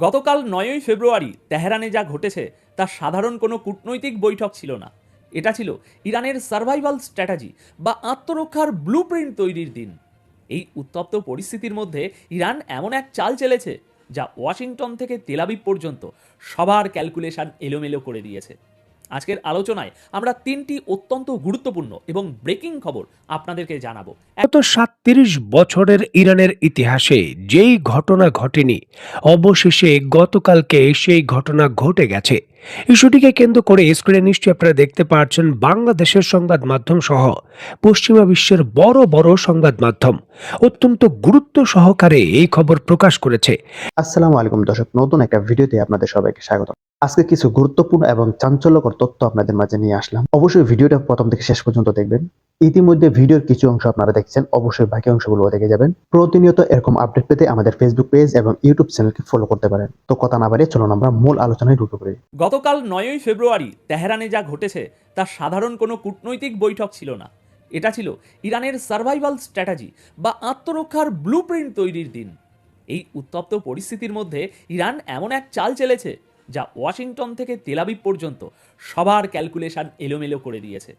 গতকাল ৯ই ফেব্রুয়ারি তেহরানে যা ঘটেছে তা সাধারণ কোনো কূটনৈতিক বৈঠক ছিল না। এটা ছিল ইরানের সার্ভাইভাল স্ট্র্যাটেজি বা আত্মরক্ষার ব্লুপ্রিন্ট তৈরির দিন। এই উত্তপ্ত পরিস্থিতির মধ্যে ইরান এমন এক চাল চেলেছে যা ওয়াশিংটন থেকে তেলাবিব পর্যন্ত সবার ক্যালকুলেশন এলোমেলো করে দিয়েছে। আজকের আলোচনায় আমরা তিনটি অত্যন্ত গুরুত্বপূর্ণ এবং ব্রেকিং খবর আপনাদেরকে জানাবো। গত ৩৭ বছরের ইরানের ইতিহাসে যেই ঘটনা ঘটেনি, অবশেষে গতকালকে সেই ঘটনা ঘটে গেছে। ইস্যুটিকে কেন্দ্র করে স্ক্রিনে নিশ্চয়ই আপনারা দেখতে পাচ্ছেন বাংলাদেশের সংবাদ মাধ্যম সহ পশ্চিমা বিশ্বের বড় বড় সংবাদ মাধ্যম অত্যন্ত গুরুত্ব সহকারে এই খবর প্রকাশ করেছে। আসসালামু আলাইকুম দর্শক, নতুন একটা ভিডিওতে আপনাদের সবাইকে স্বাগত। আজকে কিছু গুরুত্বপূর্ণ এবং চাঞ্চল্যকর তথ্য আপনাদের মাঝে নিয়ে আসলাম। অবশ্যই ভিডিওটা প্রথম থেকে শেষ পর্যন্ত দেখবেন। ইতিমধ্যে ভিডিওর কিছু অংশ আপনারা দেখছেন, অবশ্যই বাকি অংশগুলো দেখে যাবেন। প্রতিনিয়ত এরকম আপডেট পেতে আমাদের ফেসবুক পেজ এবং ইউটিউব চ্যানেলকে ফলো করতে পারেন। তো কথা না বাড়িয়ে চলুন আমরা মূল আলোচনায় ঢুকে পড়ি। গতকাল ৯ই ফেব্রুয়ারি তেহরানে যা ঘটেছে তা সাধারণ কোনো কূটনৈতিক বৈঠক ছিল না। এটা ছিল ইরানের সার্ভাইভাল স্ট্র্যাটেজি বা আত্মরক্ষার ব্লুপ্রিন্ট তৈরির দিন। এই উত্তপ্ত পরিস্থিতির মধ্যে ইরান এমন এক চাল চেলেছে যা ওয়াশিংটন থেকে তেলাবিব পর্যন্ত সবার ক্যালকুলেশন এলোমেলো করে দিয়েছে।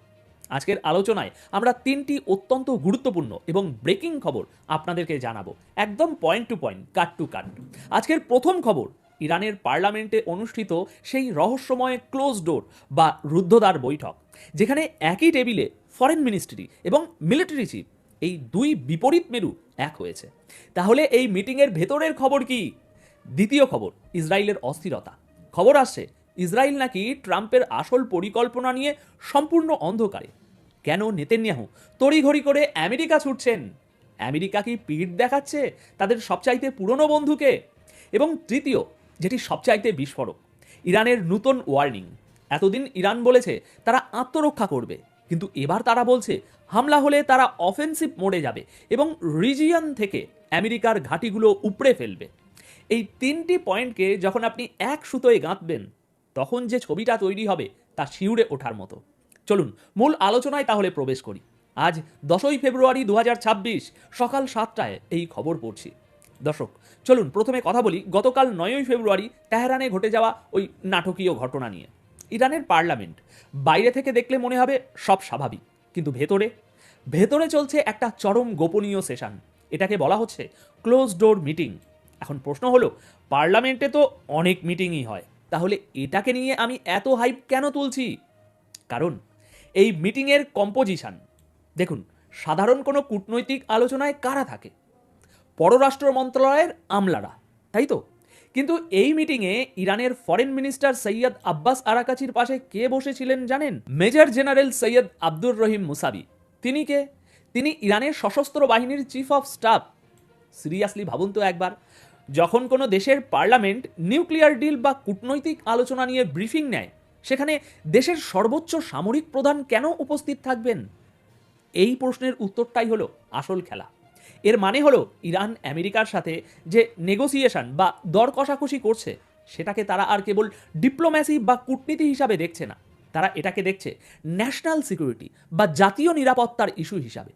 আজকের আলোচনায় আমরা তিনটি অত্যন্ত গুরুত্বপূর্ণ এবং ব্রেকিং খবর আপনাদেরকে জানাবো, একদম point to point, cut to cut. আজকের প্রথম খবর, ইরানের পার্লামেন্টে অনুষ্ঠিত সেই রহস্যময় ক্লোজ ডোর বা রুদ্ধদ্বার বৈঠক, যেখানে একই টেবিলে ফরেন মিনিস্ট্রি এবং মিলিটারি চিফ, এই দুই বিপরীত মেরু এক হয়েছে। তাহলে এই মিটিংয়ের ভেতরের খবর কি? দ্বিতীয় খবর, ইসরায়েলের অস্থিরতা। খবর আসছে ইসরায়েল নাকি ট্রাম্পের আসল পরিকল্পনা নিয়ে সম্পূর্ণ অন্ধকারে। কেন নেতানিয়াহু তড়িঘড়ি করে আমেরিকা ছুটছেন? আমেরিকা কি পিঠ দেখাচ্ছে তাদের সবচাইতে পুরনো বন্ধুকে? এবং তৃতীয়, যেটি সবচাইতে বিস্ফোরক, ইরানের নতুন ওয়ার্নিং। এতদিন ইরান বলেছে তারা আত্মরক্ষা করবে, কিন্তু এবার তারা বলছে হামলা হলে তারা অফেন্সিভ মোডে যাবে এবং রিজিয়ন থেকে আমেরিকার ঘাঁটিগুলো উপড়ে ফেলবে। এই তিনটি পয়েন্টকে যখন আপনি এক সুতোয় গাঁথবেন, তখন যে ছবিটা তৈরি হবে তা শিউরে ওঠার মতো। চলুন মূল আলোচনায় তাহলে প্রবেশ করি। আজ 10ই ফেব্রুয়ারি 2026 সকাল 7টায় এই খবর পড়ছি। দর্শক চলুন প্রথমে কথা বলি গতকাল 9ই ফেব্রুয়ারি তেহরানে ঘটে যাওয়া ওই নাটকীয় ঘটনা নিয়ে। ইরানের পার্লামেন্ট বাইরে থেকে দেখলে মনে হবে সব স্বাভাবিক, কিন্তু ভেতরে ভেতরে চলছে একটা চরম গোপনীয় সেশন। এটাকে বলা হচ্ছে ক্লোজ ডোর মিটিং। এখন প্রশ্ন হলো, পার্লামেন্টে তো অনেক মিটিংই হয়, তাহলে এটাকে নিয়ে আমি এত হাইপ কেন তুলছি? কারণ এই মিটিংয়ের কম্পোজিশন দেখুন। সাধারণ কোনো কূটনৈতিক আলোচনায় কারা থাকে? পররাষ্ট্র মন্ত্রণালয়ের আমলারা, তাই তো? কিন্তু এই মিটিংয়ে ইরানের ফরেন মিনিস্টার সৈয়দ আব্বাস আরাকাচির পাশে কে বসেছিলেন জানেন? Major general Syed Abdur Rahim মুসাবি। তিনি কে? তিনি ইরানের সশস্ত্র বাহিনীর চিফ অফ স্টাফ। সিরিয়াসলি ভাবুন তো একবার, যখন কোনো দেশের পার্লামেন্ট নিউক্লিয়ার ডিল বা কূটনৈতিক আলোচনা নিয়ে ব্রিফিং নেয়, সেখানে দেশের সর্বোচ্চ সামরিক প্রধান কেন উপস্থিত থাকবেন? এই প্রশ্নের উত্তরটাই হলো আসল খেলা। এর মানে হলো ইরান আমেরিকার সাথে যে নেগোসিয়েশন বা দর কষাকষি করছে, সেটাকে তারা আর কেবল ডিপ্লোম্যাসি বা কূটনীতি হিসাবে দেখছে না, তারা এটাকে দেখছে ন্যাশনাল সিকিউরিটি বা জাতীয় নিরাপত্তার ইস্যু হিসাবে।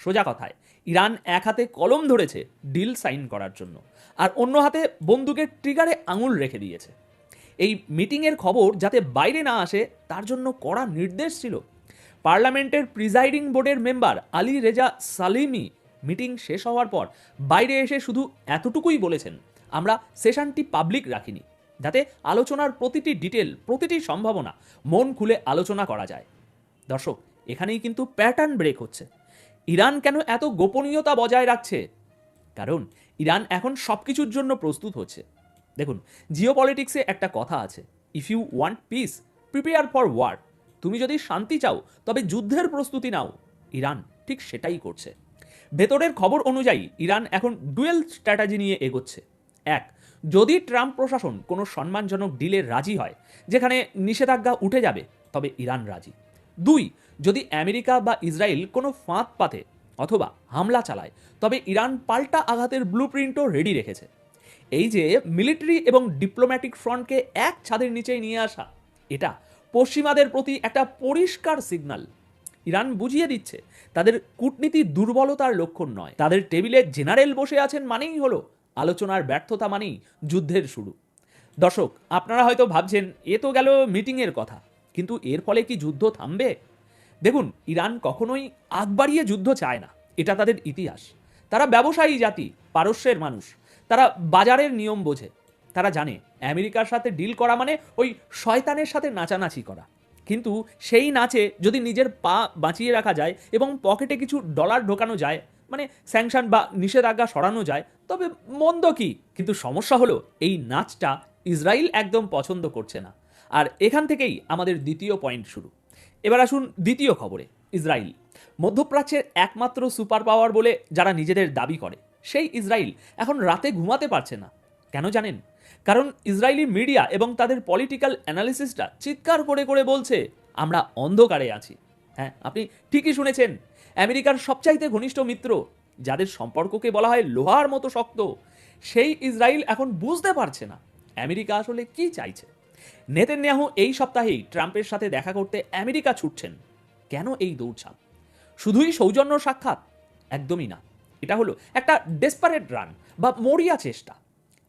সোজা কথায়, ইরান এক হাতে কলম ধরেছে ডিল সাইন করার জন্য, আর অন্য হাতে বন্দুকের ট্রিগারে আঙুল রেখে দিয়েছে। এই মিটিংয়ের খবর যাতে বাইরে না আসে, তার জন্য কড়া নির্দেশ ছিল। পার্লামেন্টের প্রিজাইডিং বোর্ডের মেম্বার আলী রেজা সালিমি মিটিং শেষ হওয়ার পর বাইরে এসে শুধু এতটুকুই বলেছেন, আমরা সেশনটি পাবলিক রাখিনি, যাতে আলোচনার প্রতিটি ডিটেল, প্রতিটি সম্ভাবনা মন খুলে আলোচনা করা যায়। দর্শক, এখানেই কিন্তু প্যাটার্ন ব্রেক হচ্ছে। ইরান কেন এত গোপনীয়তা বজায় রাখছে? কারণ ইরান এখন সব কিছুর জন্য প্রস্তুত হচ্ছে। দেখুন, জিওপলিটিক্সে একটা কথা আছে, if you want peace, prepare for war. তুমি যদি শান্তি চাও তবে যুদ্ধের প্রস্তুতি নাও। ইরান ঠিক সেটাই করছে। ভেতরের খবর অনুযায়ী ইরান এখন ডুয়েল স্ট্র্যাটেজি নিয়ে এগোচ্ছে। এক, যদি ট্রাম্প প্রশাসন কোনো সম্মানজনক ডিলে রাজি হয়, যেখানে নিষেধাজ্ঞা উঠে যাবে, তবে ইরান রাজি। দুই, যদি আমেরিকা বা ইসরায়েল কোনো ফাঁদ পাতে অথবা হামলা চালায়, তবে ইরান পাল্টা আঘাতের ব্লুপ্রিন্টও রেডি রেখেছে। এই যে মিলিটারি এবং ডিপ্লোম্যাটিক ফ্রন্টকে এক ছাদের নিচেই নিয়ে আসা, এটা পশ্চিমাদের প্রতি একটা পরিষ্কার সিগন্যাল। ইরান বুঝিয়ে দিচ্ছে তাদের কূটনীতি দুর্বলতার লক্ষণ নয়, তাদের টেবিলে জেনারেল বসে আছেন মানেই হলো আলোচনার ব্যর্থতা মানেই যুদ্ধের শুরু। দর্শক, আপনারা হয়তো ভাবছেন এ তো গেল মিটিংয়ের কথা, কিন্তু এর ফলে কি যুদ্ধ থামবে? দেখুন, ইরান কখনোই আগ বাড়িয়ে যুদ্ধ চায় না, এটা তাদের ইতিহাস। তারা ব্যবসায়ী জাতি, পারস্যের মানুষ। তারা বাজারের নিয়ম বোঝে। তারা জানে আমেরিকার সাথে ডিল করা মানে ওই শয়তানের সাথে নাচানাচি করা। কিন্তু সেই নাচে যদি নিজের পা বাঁচিয়ে রাখা যায় এবং পকেটে কিছু ডলার ঢোকানো যায়, মানে স্যাংশন বা নিষেধাজ্ঞা সরানো যায়, তবে মন্দ কি? কিন্তু সমস্যা হলো এই নাচটা ইসরায়েল একদম পছন্দ করছে না। আর এখান থেকেই আমাদের দ্বিতীয় পয়েন্ট শুরু। এবার আসুন দ্বিতীয় খবরে। ইসরায়েল, মধ্যপ্রাচ্যের একমাত্র সুপার পাওয়ার বলে যারা নিজেদের দাবি করে, সেই ইসরায়েল এখন রাতে ঘুমাতে পারছে না। কেন জানেন? কারণ ইসরায়েলি মিডিয়া এবং তাদের পলিটিক্যাল অ্যানালিসিসটা চিৎকার করে করে বলছে আমরা অন্ধকারে আছি। হ্যাঁ, আপনি ঠিকই শুনেছেন। আমেরিকার সবচাইতে ঘনিষ্ঠ মিত্র, যাদের সম্পর্ককে বলা হয় লোহার মতো শক্ত, সেই ইসরায়েল এখন বুঝতে পারছে না আমেরিকা আসলে কি চাইছে। নেতানিয়াহু এই সপ্তাহেই ট্রাম্পের সাথে দেখা করতে আমেরিকা ছুটছেন। কেন এই দৌড়ঝাঁপ? শুধুই সৌজন্য সাক্ষাৎ? একদমই না। এটা হলো একটা ডেসপারেট রান বা মরিয়া চেষ্টা।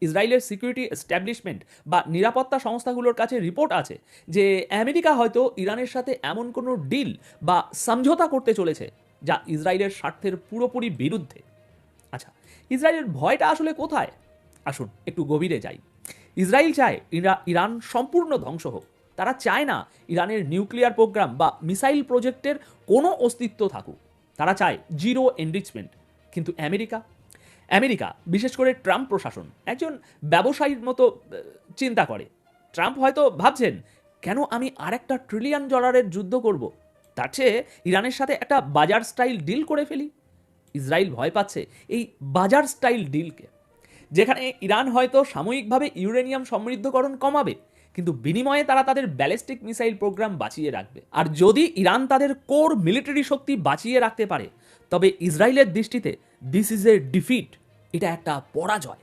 ইসরায়েলের সিকিউরিটি এস্টাবলিশমেন্ট বা নিরাপত্তা সংস্থাগুলোর কাছে রিপোর্ট আছে যে আমেরিকা হয়তো ইরানের সাথে এমন কোনো ডিল বা সমঝোতা করতে চলেছে যা ইসরায়েলের স্বার্থের পুরোপুরি বিরুদ্ধে। আচ্ছা, ইসরায়েলের ভয়টা আসলে কোথায়? আসুন একটু গভীরে যাই। ইসরায়েল চায় ইরান সম্পূর্ণ ধ্বংস হোক। তারা চায় না ইরানের নিউক্লিয়ার প্রোগ্রাম বা মিসাইল প্রজেক্টের কোনো অস্তিত্ব থাকুক। তারা চায় জিরো এনরিচমেন্ট। কিন্তু আমেরিকা, বিশেষ করে ট্রাম্প প্রশাসন, একজন ব্যবসায়ীর মতো চিন্তা করে। ট্রাম্প হয়তো ভাবছেন, কেন আমি আরেকটা $1 ট্রিলিয়ন যুদ্ধ করব? তার চেয়ে ইরানের সাথে একটা বাজার স্টাইল ডিল করে ফেলি। ইসরায়েল ভয় পাচ্ছে এই বাজার স্টাইল ডিলকে, যেখানে ইরান হয়তো সাময়িকভাবে ইউরেনিয়াম সমৃদ্ধকরণ কমাবে, কিন্তু বিনিময়ে তারা তাদের ব্যালিস্টিক মিসাইল প্রোগ্রাম বাঁচিয়ে রাখবে। আর যদি ইরান তাদের কোর মিলিটারি শক্তি বাঁচিয়ে রাখতে পারে, তবে ইসরায়েলের দৃষ্টিতে দিস ইজ এ ডিফিট, এটা একটা পরাজয়।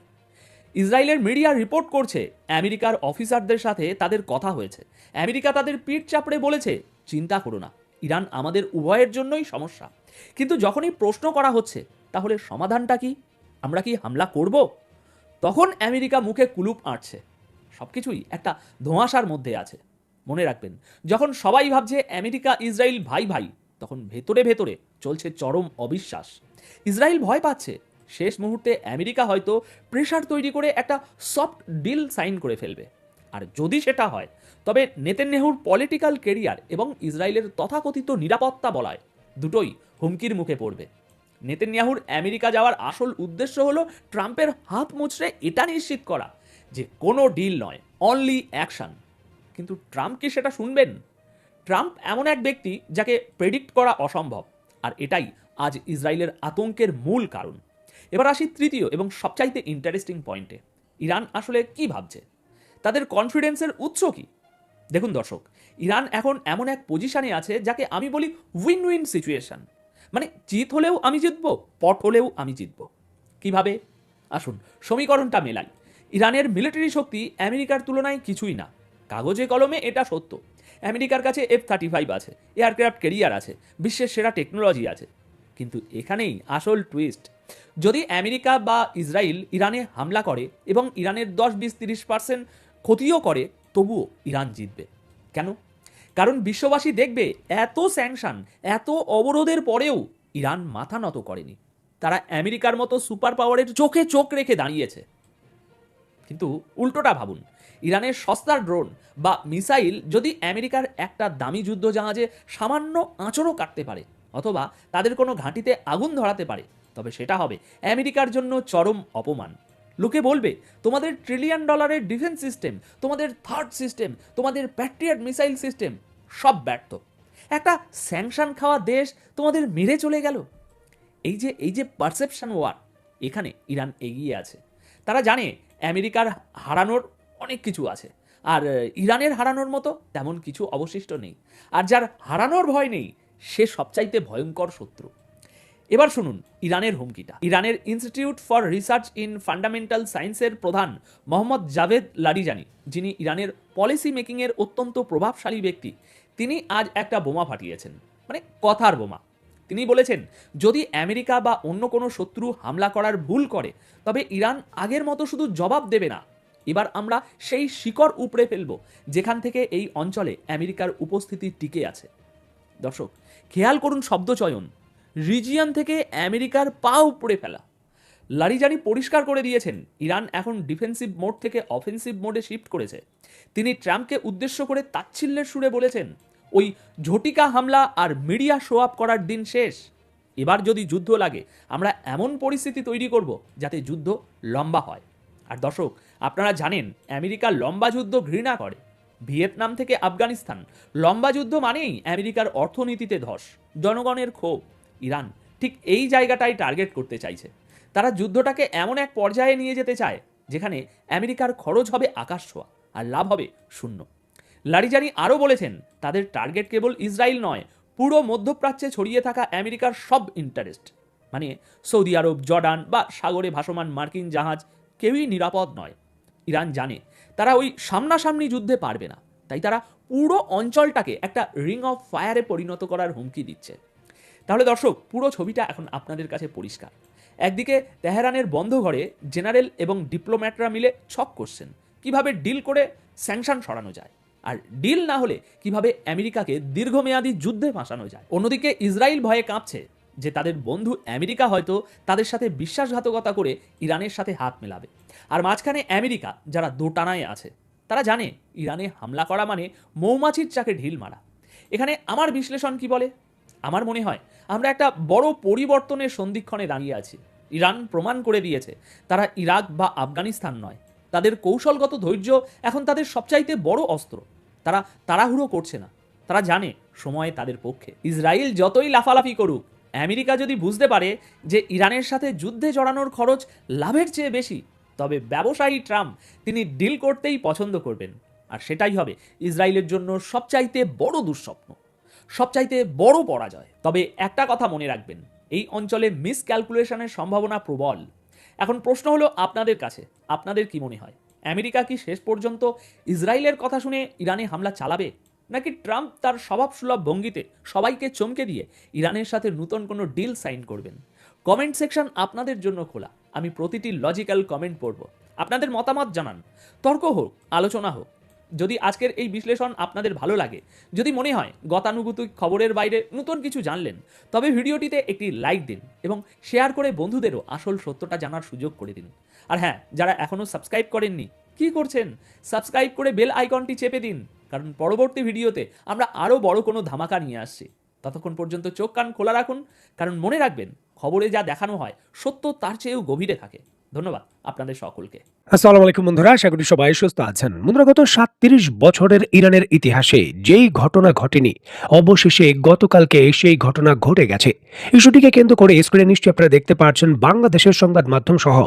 ইসরায়েলের মিডিয়া রিপোর্ট করছে আমেরিকার অফিসারদের সাথে তাদের কথা হয়েছে। আমেরিকা তাদের পিঠ চাপড়ে বলেছে, চিন্তা করো না, ইরান আমাদের উভয়ের জন্যই সমস্যা। কিন্তু যখনই প্রশ্ন করা হচ্ছে তাহলে সমাধানটা কি, আমরা কি হামলা করব, তখন আমেরিকা মুখে কুলুপ আঁটছে। সবকিছুই একটা ধোঁয়াশার মধ্যে আছে। মনে রাখবেন, যখন সবাই ভাবছে আমেরিকা ইসরায়েল ভাই ভাই, তখন ভেতরে ভেতরে চলছে চরম অবিশ্বাস। ইসরায়েল ভয় পাচ্ছে শেষ মুহূর্তে আমেরিকা হয়তো প্রেশার তৈরি করে একটা সফট ডিল সাইন করে ফেলবে। আর যদি সেটা হয়, তবে নেতানিয়াহুর পলিটিক্যাল কেরিয়ার এবং ইসরায়েলের তথাকথিত নিরাপত্তা বলয় দুটোই হুমকির মুখে পড়বে। নেতানিয়াহুর আমেরিকা যাওয়ার আসল উদ্দেশ্য হলো ট্রাম্পের হাত মুচড়ে এটা নিশ্চিত করা যে কোনো ডিল নয়, অনলি অ্যাকশন। কিন্তু ট্রাম্প কি সেটা শুনবেন? ট্রাম্প এমন এক ব্যক্তি যাকে প্রেডিক্ট করা অসম্ভব, আর এটাই আজ ইসরায়েলের আতঙ্কের মূল কারণ। এবার আসি তৃতীয় এবং সবচাইতে ইন্টারেস্টিং পয়েন্টে। ইরান আসলে কি ভাবছে? তাদের কনফিডেন্সের উৎস কি? দেখুন দর্শক, ইরান এখন এমন এক পজিশনে আছে যাকে আমি বলি উইন উইন সিচুয়েশন। মানে জিত হলেও আমি জিতবো, পট হলেও আমি জিতবো। কিভাবে? আসুন সমীকরণটা মেলাই। ইরানের মিলিটারি শক্তি আমেরিকার তুলনায় কিছুই না। কাগজে কলমে এটা সত্য। আমেরিকার কাছে F-35 আছে, এয়ারক্রাফট ক্যারিয়ার আছে, বিশ্বের সেরা টেকনোলজি আছে। কিন্তু এখানেই আসল টুইস্ট। যদি আমেরিকা বা ইসরায়েল ইরানে হামলা করে এবং ইরানের 10-20-30% ক্ষতিও করে, তবুও ইরান জিতবে। কেন? কারণ বিশ্ববাসী দেখবে এত স্যাংশন, এত অবরোধের পরেও ইরান মাথা নত করেনি। তারা আমেরিকার মতো সুপার পাওয়ারের চোখে চোখ রেখে দাঁড়িয়েছে। কিন্তু উল্টোটা ভাবুন, ইরানের সস্তার ড্রোন বা মিসাইল যদি আমেরিকার একটা দামি যুদ্ধ জাহাজে সামান্য আঁচড়ও কাটতে পারে, অথবা তাদের কোনো ঘাঁটিতে আগুন ধরাতে পারে, তবে সেটা হবে আমেরিকার জন্য চরম অপমান। লোকে বলবে, তোমাদের $1 ট্রিলিয়ন ডিফেন্স সিস্টেম, তোমাদের থার্ড সিস্টেম, তোমাদের প্যাট্রিয়ট মিসাইল সিস্টেম সব ব্যর্থ। একটা স্যাংশন খাওয়া দেশ তোমাদের মেরে চলে গেল। এই যে পারসেপশন ওয়ার, এখানে ইরান এগিয়ে আছে। তারা জানে আমেরিকার হারানোর অনেক কিছু আছে, আর ইরানের হারানোর মতো তেমন কিছু অবশিষ্ট নেই। আর যার হারানোর ভয় নেই, সে সবচাইতে ভয়ঙ্কর শত্রু। এবার শুনুন ইরানের হুমকিটা। ইরানের institute for research in fundamental সায়েন্সের প্রধান মোহাম্মদ জাভেদ লারিজানি, যিনি ইরানের পলিসি মেকিংয়ের অত্যন্ত প্রভাবশালী ব্যক্তি, তিনি আজ একটা বোমা ফাটিয়েছেন। মানে কথার বোমা। তিনি বলেছেন, যদি আমেরিকা বা অন্য কোনো শত্রু হামলা করার ভুল করে তবে ইরান আগের মতো শুধু জবাব দেবে না, এবার আমরা সেই শিকড় উপড়ে ফেলব যেখান থেকে এই অঞ্চলে আমেরিকার উপস্থিতি টিকে আছে। দর্শক, খেয়াল করুন শব্দচয়ন, রিজিয়ন থেকে আমেরিকার পা উপড়ে ফেলা। লারিজানি পরিষ্কার করে দিয়েছেন ইরান এখন ডিফেন্সিভ মোড থেকে অফেন্সিভ মোডে শিফট করেছে। তিনি ট্রাম্পকে উদ্দেশ্য করে তাচ্ছিল্যের সুরে বলেছেন, ওই ঝটিকা হামলা আর মিডিয়া শো আপ করার দিন শেষ। এবার যদি যুদ্ধ লাগে আমরা এমন পরিস্থিতি তৈরি করব যাতে যুদ্ধ লম্বা হয়। আর দর্শক, আপনারা জানেন আমেরিকা লম্বা যুদ্ধ ঘৃণা করে। ভিয়েতনাম থেকে আফগানিস্তান, লম্বা যুদ্ধ মানেই আমেরিকার অর্থনীতিতে ধস, জনগণের ক্ষোভ। ইরান ঠিক এই জায়গাটাই টার্গেট করতে চাইছে। তারা যুদ্ধটাকে এমন এক পর্যায়ে নিয়ে যেতে চায় যেখানে আমেরিকার খরচ হবে আকাশ ছোঁয়া আর লাভ হবে শূন্য। লারিজানি আরও বলেছেন, তাদের টার্গেট কেবল ইসরায়েল নয়, পুরো মধ্যপ্রাচ্যে ছড়িয়ে থাকা আমেরিকার সব ইন্টারেস্ট, মানে সৌদি আরব, জর্ডান বা সাগরে ভাসমান মার্কিন জাহাজ, কেউই নিরাপদ নয়। ইরান জানে তারা ওই সামনাসামনি যুদ্ধে পারবে না, তাই তারা পুরো অঞ্চলটাকে একটা রিং অফ ফায়ারে পরিণত করার হুমকি দিচ্ছে। তাহলে দর্শক, পুরো ছবিটা এখন আপনাদের কাছে পরিষ্কার। একদিকে তেহরানের বন্ধ ঘরে জেনারেল এবং ডিপ্লোম্যাটরা মিলে ছক করছেন কিভাবে ডিল করে স্যাংশন সরানো যায়, আর ডিল না হলে কিভাবে আমেরিকাকে দীর্ঘমেয়াদী যুদ্ধে ফাঁসানো যায়। অন্যদিকে ইসরায়েল ভয়ে কাঁপছে যে তাদের বন্ধু আমেরিকা হয়তো তাদের সাথে বিশ্বাসঘাতকতা করে ইরানের সাথে হাত মেলাবে। আর মাঝখানে আমেরিকা, যারা দোটানায় আছে, তারা জানে ইরানে হামলা করা মানে মৌমাছির চাকে ঢিল মারা। এখানে আমার বিশ্লেষণ কি বলে? আমার মনে হয় আমরা একটা বড় পরিবর্তনের সন্ধিক্ষণে দাঁড়িয়ে আছি। ইরান প্রমাণ করে দিয়েছে তারা ইরাক বা আফগানিস্তান নয়। তাদের কৌশলগত ধৈর্য এখন তাদের সবচাইতে বড় অস্ত্র। তারা তাড়াহুড়ো করছে না, তারা জানে সময় তাদের পক্ষে। ইসরায়েল যতই লাফালাফি করুক, আমেরিকা যদি বুঝতে পারে যে ইরানের সাথে যুদ্ধে জড়ানোর খরচ লাভের চেয়ে বেশি, তবে ব্যবসায়ী ট্রাম্প তিনি ডিল করতেই পছন্দ করবেন। আর সেটাই হবে ইসরায়েলের জন্য সবচাইতে বড় দুঃস্বপ্ন, সবচাইতে বড় পরাজয়। তবে একটা কথা মনে রাখবেন, এই অঞ্চলে মিসক্যালকুলেশনের সম্ভাবনা প্রবল। এখন প্রশ্ন হলো আপনাদের কাছে, আপনাদের কি মনে হয় আমেরিকা কি শেষ পর্যন্ত ইসরায়েলের কথা শুনে ইরানে হামলা চালাবে, নাকি ট্রাম্প তার স্বভাবসুলভ ভঙ্গিতে সবাইকে চমকে দিয়ে ইরানের সাথে নতুন কোনো ডিল সাইন করবেন? কমেন্ট সেকশন আপনাদের জন্য খোলা, আমি প্রতিটি লজিক্যাল কমেন্ট পড়ব। আপনাদের মতামত জানান, তর্ক হোক, আলোচনা হোক। যদি আজকের এই বিশ্লেষণ আপনাদের ভালো লাগে, যদি মনে হয় গতানুগতিক খবরের বাইরে নতুন কিছু জানলেন, তবে ভিডিওটিতে একটি লাইক দিন এবং শেয়ার করে বন্ধুদেরও আসল সত্যটা জানার সুযোগ করে দিন। আর হ্যাঁ, যারা এখনও সাবস্ক্রাইব করেননি, কি করছেন? সাবস্ক্রাইব করে বেল আইকনটি চেপে দিন, কারণ পরবর্তী ভিডিওতে আমরা আরও বড় কোনো ধামাকা নিয়ে আসছি। ততক্ষণ পর্যন্ত চোখ কান খোলা রাখুন, কারণ মনে রাখবেন খবরে যা দেখানো হয় সত্য তার চেয়েও গভীরে থাকে। ধন্যবাদ আপনাদের সকলকে। আসসালামু আলাইকুম বন্ধুরা, আশা করি সবাই সুস্থ আছেন। বন্ধুরা, গত 37 বছরের ইরানের ইতিহাসে যেই ঘটনা ঘটেনি, অবশেষে গতকালকে সেই ঘটনা ঘটে গেছে। ইস্যুটিকে কেন্দ্র করে স্ক্রিনে নিশ্চয়ই আপনারা দেখতে পাচ্ছেন বাংলাদেশের সংবাদ মাধ্যম সহ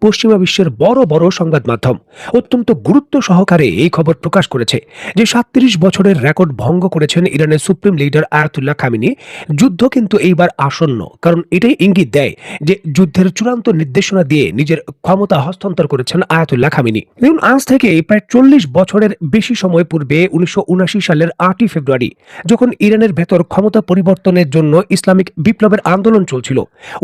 পশ্চিমা বিশ্বের বড় বড় সংবাদ মাধ্যম অত্যন্ত গুরুত্ব সহকারে এই খবর প্রকাশ করেছে যে 37 বছরের রেকর্ড ভঙ্গ করেছেন ইরানের সুপ্রিম লিডার আয়াতুল্লাহ খামেনি। যুদ্ধ কিন্তু এইবার আসন্ন, কারণ এটাই ইঙ্গিত দেয় যে যুদ্ধের চূড়ান্ত নির্দেশনা দিয়ে নিজের ক্ষমতা হস্তান্তর করেছেন আয়াতুল্লাহ খামেনি। দেখুন, আজ থেকে প্রায় 40 বছরের বেশি সময় পূর্বে 1979 সালের 8ই ফেব্রুয়ারি যখন ইরানের ভেতর ক্ষমতা পরিবর্তনের জন্য ইসলামিক বিপ্লবের আন্দোলন চলছিল,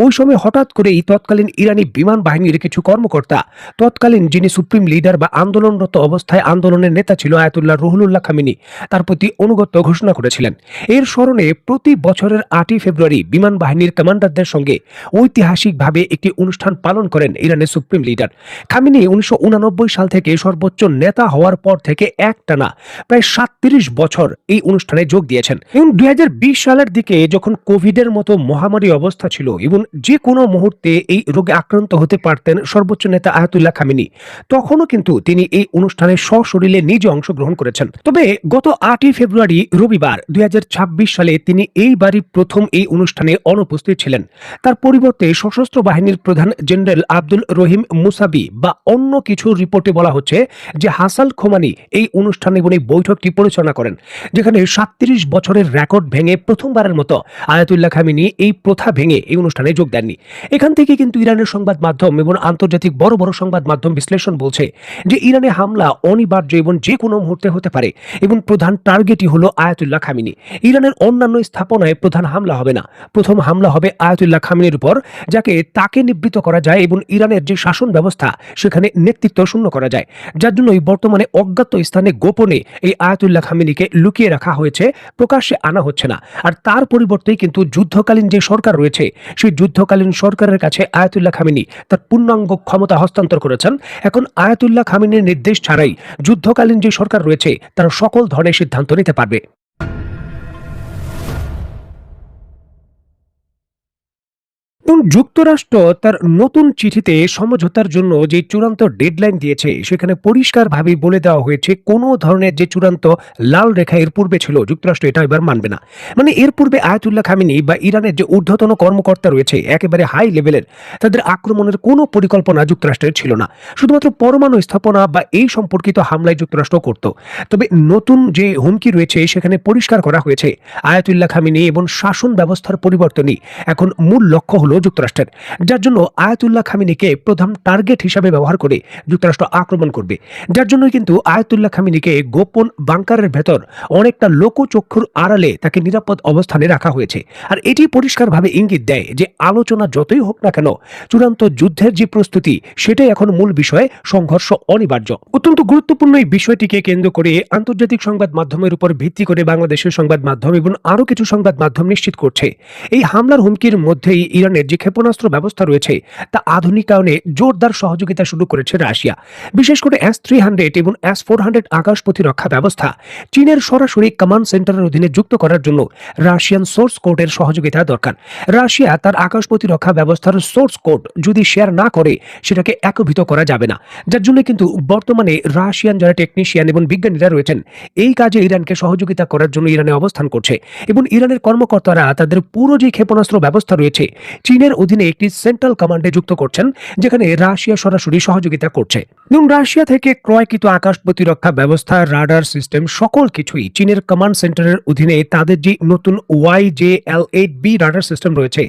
ওই সময় হঠাৎ করেই তৎকালীন ইরানি বিমান বাহিনীর কিছু কর্মকর্তা তৎকালীন যিনি সুপ্রিম লিডার বা আন্দোলনরত অবস্থায় আন্দোলনের নেতা ছিল আয়াতুল্লাহ রুহুল্লাহ খামেনি, তার প্রতি অনুগত্য ঘোষণা করেছিলেন। এর স্মরণে প্রতি বছরের 8ই ফেব্রুয়ারি বিমান বাহিনীর কমান্ডারদের সঙ্গে ঐতিহাসিকভাবে একটি অনুষ্ঠান পালন করেন ইরানের সুপ্রিম লিডার খামেনি। 1989 সাল থেকে সর্বোচ্চ নেতা হওয়ার পর থেকে একটানা প্রায় 37 বছর এই অনুষ্ঠানে যোগ দিয়েছেন। এবং 2020 সালের দিকে যখন কোভিডের মতো মহামারী অবস্থা ছিল এবং যে কোনো মুহূর্তে এই রোগে আক্রান্ত হতে পারতেন সর্বোচ্চ নেতা আয়াতুল্লাহ খামেনি, তখনও কিন্তু তিনি এই অনুষ্ঠানে সশরীরে নিজে অংশগ্রহণ করেছেন। তবে গত 8ই ফেব্রুয়ারি রবিবার 2026 সালে তিনি এইবারই প্রথম এই অনুষ্ঠানে অনুপস্থিত ছিলেন। তার পরিবর্তে সশস্ত্র বাহিনীর প্রধান জেনারেল আব্দুল রহিম মুসাবি বা অন্য কিছু রিপোর্টে বলা হচ্ছে যে হাসান খোমানি এই অনুষ্ঠান এবং এই বৈঠকটি পরিচালনা করেন, যেখানে 37 বছরের রেকর্ড ভেঙে প্রথমবারের মতো আয়াতুল্লাহ খামেনি এই প্রথা ভেঙে এই অনুষ্ঠানে যোগ দেননি। এখান থেকে কিন্তু ইরানের সংবাদ মাধ্যম এবং আন্তর্জাতিক বড় বড় সংবাদ মাধ্যম বিশ্লেষণ বলছে যে ইরানে হামলা অনিবার্য এবং যে কোনো মুহূর্তে হতে পারে এবং প্রধান টার্গেটই হলো আয়াতুল্লাহ খামেনি। ইরানের অন্যান্য স্থাপনায় প্রধান হামলা হবে না, প্রথম হামলা হবে আয়াতুল্লাহ খামেনির উপর, যাকে তাকে নিবৃত্ত করা যায় এবং ইরানের যে শাসন ব্যবস্থা সেখানে নেতৃত্ব শূন্য করা যায়, যার জন্যই বর্তমানে অজ্ঞাত স্থানে গোপনে এই আয়াতুল্লাহ খামেনিকে লুকিয়ে রাখা হয়েছে, প্রকাশ্যে আনা হচ্ছে না। আর তার পরিবর্তে কিন্তু যুদ্ধকালীন যে সরকার রয়েছে সেই যুদ্ধকালীন সরকারের কাছে আয়াতুল্লাহ খামেনি তার পূর্ণাঙ্গ ক্ষমতা হস্তান্তর করেছেন। এখন আয়াতুল্লাহ খামেনির নির্দেশ ছাড়াই যুদ্ধকালীন যে সরকার রয়েছে তারা সকল ধরনের সিদ্ধান্ত নিতে পারবে। যুক্তরাষ্ট্র তার নতুন চিঠিতে সমঝোতার জন্য যে চূড়ান্ত ডেডলাইন দিয়েছে সেখানে পরিষ্কারভাবে বলে দেওয়া হয়েছে কোনো ধরনের যে চূড়ান্ত লাল রেখা এর পূর্বে ছিল যুক্তরাষ্ট্র এটা এবার মানবে না। মানে এর পূর্বে আয়াতুল্লাহ খামেনি বা ইরানের যে ঊর্ধ্বতন কর্মকর্তা রয়েছে একেবারে হাই লেভেলের, তাদের আক্রমণের কোনো পরিকল্পনা যুক্তরাষ্ট্রের ছিল না, শুধুমাত্র পরমাণু স্থাপনা বা এই সম্পর্কিত হামলায় যুক্তরাষ্ট্র করত। তবে নতুন যে হুমকি রয়েছে সেখানে পরিষ্কার করা হয়েছে আয়াতুল্লাহ খামেনি এবং শাসন ব্যবস্থার পরিবর্তনই এখন মূল লক্ষ্য হলো যুক্তরাষ্ট্রের, যার জন্য আয়াতুল্লাহ খামেনিকে প্রধান টার্গেট হিসাবে ব্যবহার করে যুক্তরাষ্ট্র আক্রমণ করবে। যার জন্য কিন্তু আয়াতুল্লাহ খামেনিকে গোপন বাংকারের ভেতর অনেকটা লোকচক্ষুর আড়ালে তাকে নিরাপদ অবস্থানে রাখা হয়েছে। আর এটি পরিষ্কারভাবে ইঙ্গিত দেয় যে আলোচনা যতই হোক না কেন, চূড়ান্ত যুদ্ধের যে প্রস্তুতি সেটাই এখন মূল বিষয়, সংঘর্ষ অনিবার্য। অত্যন্ত গুরুত্বপূর্ণ এই বিষয়টিকে কেন্দ্র করে আন্তর্জাতিক সংবাদ মাধ্যমের উপর ভিত্তি করে বাংলাদেশের সংবাদ মাধ্যম এবং আরো কিছু সংবাদ মাধ্যম নিশ্চিত করছে এই হামলার হুমকির মধ্যেই ইরানের যে ক্ষেপণাস্ত্র ব্যবস্থা রয়েছে তা আধুনিকায়নে জোরদার সহযোগিতা শুরু করেছে রাশিয়া। বিশেষ করে S-300 এবং S-400 আকাশ প্রতিরক্ষা ব্যবস্থা চীনের সরাসরি কমান্ড সেন্টারের অধীনে যুক্ত করার জন্য রাশিয়ান সোর্স কোডের সহযোগিতা দরকার। রাশিয়া তার আকাশ প্রতিরক্ষা ব্যবস্থার সোর্স কোড যদি শেয়ার না করে সেটাকে একীভূত করা যাবে না, যার জন্য কিন্তু বর্তমানে রাশিয়ান যারা টেকনিশিয়ান এবং বিজ্ঞানীরা রয়েছেন এই কাজে ইরানকে সহযোগিতা করার জন্য ইরানে অবস্থান করছে এবং ইরানের কর্মকর্তারা তাদের পুরো যে ক্ষেপণাস্ত্র ব্যবস্থা রয়েছে চীনের অধীনে একটি সেন্ট্রাল কমান্ডে যুক্ত করছেন, যেখানে রাশিয়া সরাসরি সহযোগিতা করছে। এবং রাশিয়া থেকে ক্রয়কৃত আকাশ প্রতিরক্ষা ব্যবস্থা, রাডার সিস্টেম সকল কিছুই চীনের কমান্ড সেন্টারের অধীনে তাদের যে নতুন YJL-8B রাডার সিস্টেম রয়েছে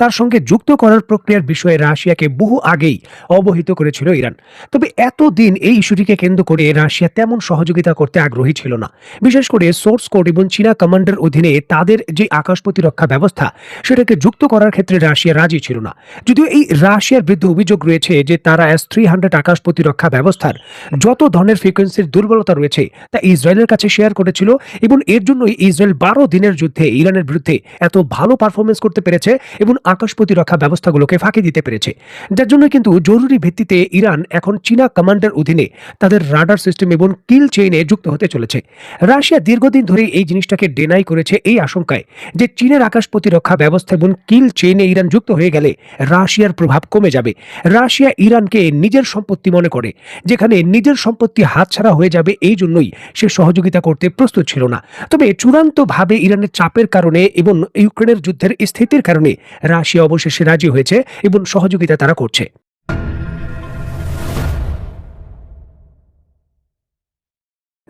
তার সঙ্গে যুক্ত করার প্রক্রিয়ার বিষয়ে রাশিয়াকে বহু আগেই অবহিত করেছিল ইরান। তবে এতদিন এই ইস্যুটিকে কেন্দ্র করে রাশিয়া তেমন সহযোগিতা করতে আগ্রহী ছিল না। বিশেষ করে সোর্স কোড এবং চীনা কমান্ডের অধীনে তাদের যে আকাশ প্রতিরক্ষা ব্যবস্থা সেটাকে যুক্ত করার ক্ষেত্রে রাশিয়া রাজি ছিল না। যদিও এই রাশিয়ার বিরুদ্ধে অভিযোগ রয়েছে যে তারা S-300 আকাশ প্রতিরক্ষা ব্যবস্থার যত ধরনের ফ্রিকোয়েন্সির দুর্বলতা রয়েছে তা ইসরায়েলের কাছে শেয়ার করেছিল এবং এর জন্যই ইসরায়েল 12 দিনের যুদ্ধে ইরানের বিরুদ্ধে এত ভালো পারফরমেন্স করতে পেরেছে এবং আকাশ প্রতিরক্ষা ব্যবস্থাগুলোকে ফাঁকি দিতে পেরেছে। যার জন্য কিন্তু জরুরি ভিত্তিতে ইরান এখন চীনা কমান্ডের অধীনে তাদের রাডার সিস্টেম এবং কিল চেইনে যুক্ত হতে চলেছে। রাশিয়া দীর্ঘদিন ধরে এই জিনিসটাকে ডিনাই করেছে এই আশঙ্কায় যে চীনের আকাশ প্রতিরক্ষা ব্যবস্থা এবং কিল চেইনে ইরান যুক্ত হয়ে গেলে রাশিয়ার প্রভাব কমে যাবে। রাশিয়া ইরানকে নিজের সম্পত্তি মনে করে, যেখানে নিজের সম্পত্তি হাতছাড়া হয়ে যাবে এই জন্যই সে সহযোগিতা করতে প্রস্তুত ছিল না। তবে চূড়ান্তভাবে ইরানের চাপের কারণে এবং ইউক্রেনের যুদ্ধের স্থিতির কারণে রাশিয়া অবশেষে রাজি হয়েছে এবং সহযোগিতা তারা করছে।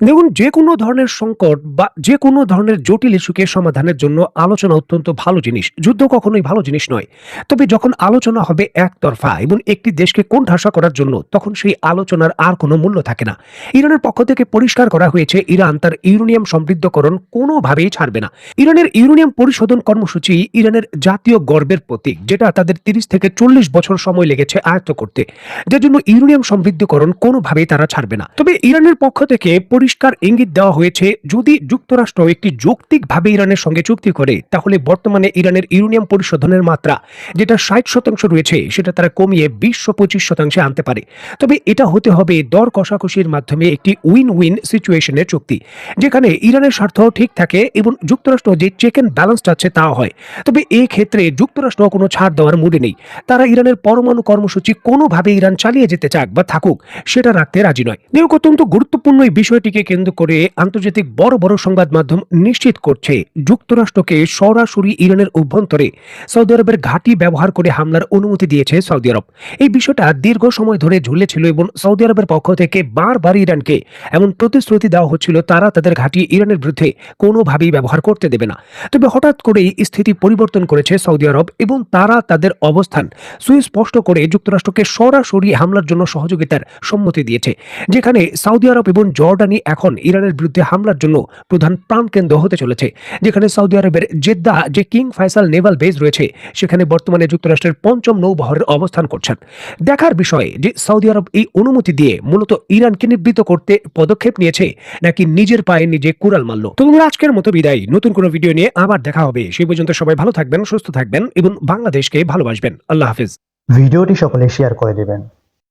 দেখুন, যে কোনো ধরনের সংকট বা যে কোনো ধরনের জটিল ইস্যুকে সমাধানের জন্য আলোচনা অত্যন্ত ভালো জিনিস, যুদ্ধ কখনোই ভালো জিনিস নয়। তবে যখন আলোচনা হবে একতরফা এবং একটি দেশকে কোণঠাসা করার জন্য, তখন সেই আলোচনার আর কোনো মূল্য থাকে না। ইরানের পক্ষ থেকে পরিষ্কার করা হয়েছে ইরান তার ইউরেনিয়াম সমৃদ্ধকরণ কোনোভাবেই ছাড়বে না। ইরানের ইউরেনিয়াম পরিশোধন কর্মসূচি ইরানের জাতীয় গর্বের প্রতীক, যেটা তাদের 30 থেকে 40 বছর সময় লেগেছে আয়ত্ত করতে, যার জন্য ইউরেনিয়াম সমৃদ্ধকরণ কোনোভাবেই তারা ছাড়বে না। তবে ইরানের পক্ষ থেকে পরিষ্কার ইঙ্গিত দেওয়া হয়েছে যদি যুক্তরাষ্ট্র একটি যৌক্তিকভাবে ইরানের সঙ্গে চুক্তি করে তাহলে বর্তমানে ইরানের ইউরেনিয়াম পরিশোধনের মাত্রা যেটা 60% রয়েছে সেটা তারা কমিয়ে 20-25% আনতে পারে। তবে এটা হতে হবে দর কষাকষির মাধ্যমে একটি উইন উইন সিচুয়েশনের চুক্তি, যেখানে ইরানের স্বার্থ ঠিক থাকে এবং যুক্তরাষ্ট্র যে চেক এন্ড ব্যালেন্স আছে তাও হয়। তবে এই ক্ষেত্রে যুক্তরাষ্ট্র কোনো ছাড় দেওয়ার মুডে নেই। তারা ইরানের পরমাণু কর্মসূচি কোনোভাবে ইরান চালিয়ে যেতে চাক বা থাকুক সেটা রাখতে রাজি নয়। অত্যন্ত গুরুত্বপূর্ণ এই বিষয়টিকে বিষয়টিকে কেন্দ্র করে আন্তর্জাতিক বড় বড় সংবাদ মাধ্যম নিশ্চিত করছে যুক্তরাষ্ট্রকে সরাসরি ইরানের অভ্যন্তরে সৌদি আরবের ঘাঁটি ব্যবহার করে হামলার অনুমতি দিয়েছে সৌদি আরব। এই বিষয়টা দীর্ঘ সময় ধরে ঝুলেছিল এবং সৌদি আরবের পক্ষ থেকে বারবার ইরানকে এমন প্রতিশ্রুতি দেওয়া হচ্ছিল তারা তাদের ঘাঁটি ইরানের বিরুদ্ধে কোনোভাবেই ব্যবহার করতে দেবে না। তবে হঠাৎ করেই স্থিতি পরিবর্তন করেছে সৌদি আরব এবং তারা তাদের অবস্থান সুস্পষ্ট করে যুক্তরাষ্ট্রকে সরাসরি হামলার জন্য সহযোগিতার সম্মতি দিয়েছে, যেখানে সৌদি আরব এবং জর্ডানি এখন ইরানের বিরুদ্ধে হামলার জন্য প্রধান প্রাণকেন্দ্র হতে চলেছে। যেখানে সৌদি আরবের জেদ্দা যে কিং ফয়সাল নেভাল বেস রয়েছে সেখানে বর্তমানে যুক্তরাষ্ট্রের ৫ম নৌবহরের অবস্থান করছেন। দেখার বিষয়ে যে সৌদি আরব এই অনুমতি দিয়ে মূলত ইরানকে নিবৃত্ত করতে পদক্ষেপ নিয়েছে নাকি নিজের পায়ে নিজে কুড়াল মারল। তো বন্ধুরা, আজকের মতো বিদায়। নতুন কোনো ভিডিও নিয়ে আবার দেখা হবে। সেই পর্যন্ত সবাই ভালো থাকবেন, সুস্থ থাকবেন এবং বাংলাদেশকে ভালোবাসবেন। আল্লাহ হাফিজ। ভিডিওটি সকলে শেয়ার করে দিবেন।